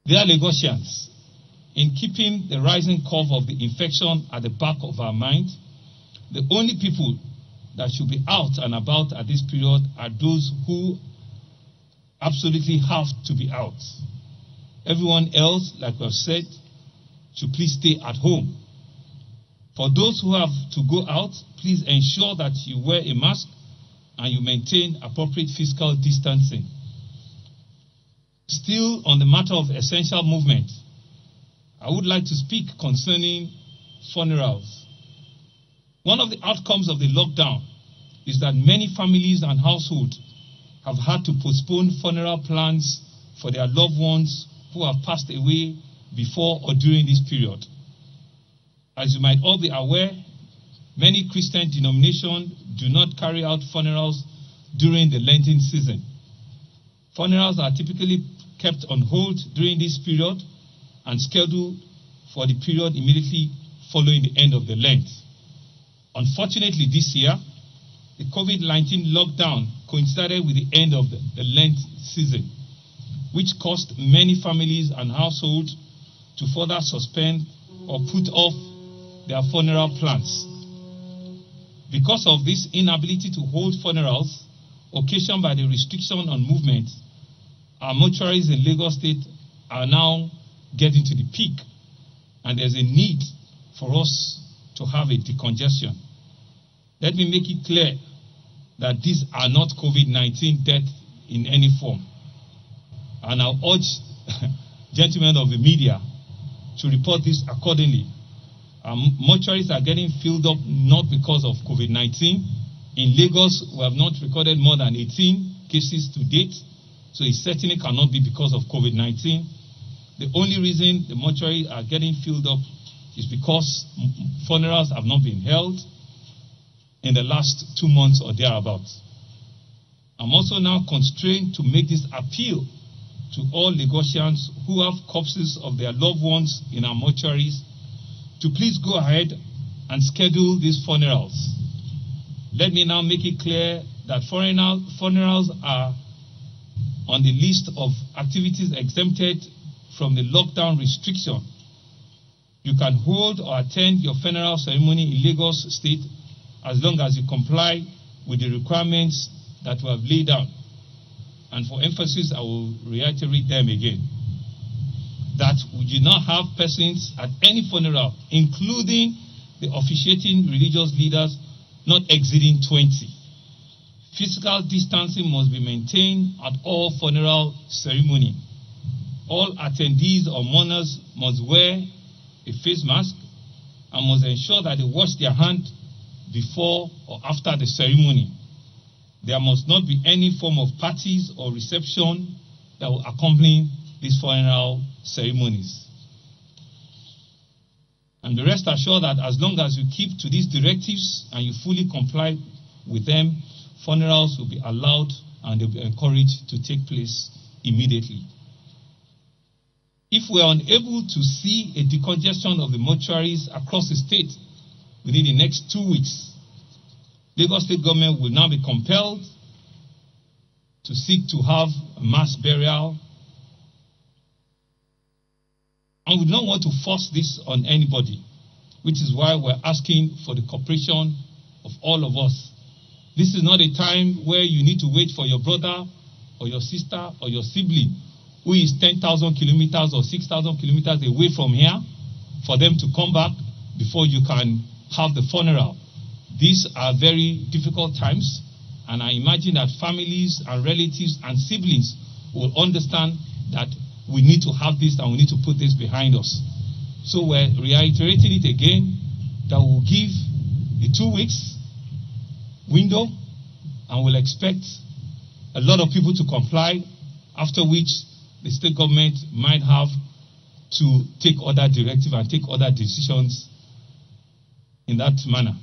Dear Lagosians, in keeping the rising curve of the infection at the back of our mind, the only people that should be out and about at this period are those who absolutely have to be out. Everyone else, like we have said, should please stay at home. For those who have to go out, please ensure that you wear a mask and you maintain appropriate physical distancing. Still on the matter of essential movement, I would like to speak concerning funerals. One of the outcomes of the lockdown is that many families and households have had to postpone funeral plans for their loved ones who have passed away before or during this period. As you might all be aware, many Christian denominations do not carry out funerals during the Lenten season. Funerals are typically kept on hold during this period and scheduled for the period immediately following the end of the Lent. Unfortunately, this year, the COVID-19 lockdown coincided with the end of the Lent season, which caused many families and households to further suspend or put off their funeral plans. Because of this inability to hold funerals, occasioned by the restriction on movement, our mortuaries in Lagos State are now getting to the peak, and there's a need for us to have a decongestion. Let me make it clear that these are not COVID-19 deaths in any form. And I'll urge gentlemen of the media to report this accordingly. Mortuaries are getting filled up not because of COVID-19. In Lagos, we have not recorded more than 18 cases to date, so it certainly cannot be because of COVID-19. The only reason the mortuaries are getting filled up is because funerals have not been held in the last 2 months or thereabouts. I'm also now constrained to make this appeal to all Lagosians who have corpses of their loved ones in our mortuaries to please go ahead and schedule these funerals. Let me now make it clear that funerals are on the list of activities exempted from the lockdown restriction. You can hold or attend your funeral ceremony in Lagos State as long as you comply with the requirements that we have laid down. And for emphasis, I will reiterate them again. That we do not have persons at any funeral, including the officiating religious leaders, not exceeding 20. Physical distancing must be maintained at all funeral ceremony. All attendees or mourners must wear a face mask and must ensure that they wash their hands before or after the ceremony. There must not be any form of parties or reception that will accompany these funeral ceremonies. And be rest assured that as long as you keep to these directives and you fully comply with them, funerals will be allowed and they'll be encouraged to take place immediately. If we are unable to see a decongestion of the mortuaries across the state within the next 2 weeks, Lagos State government will now be compelled to seek to have a mass burial. And we don't want to force this on anybody, which is why we're asking for the cooperation of all of us. This is not a time where you need to wait for your brother or your sister or your sibling who is 10,000 kilometers or 6,000 kilometers away from here for them to come back before you can have the funeral. These are very difficult times, and I imagine that families and relatives and siblings will understand that we need to have this and we need to put this behind us. So we're reiterating it again that we'll give a 2 weeks window and we'll expect a lot of people to comply, after which the state government might have to take other directives and take other decisions in that manner.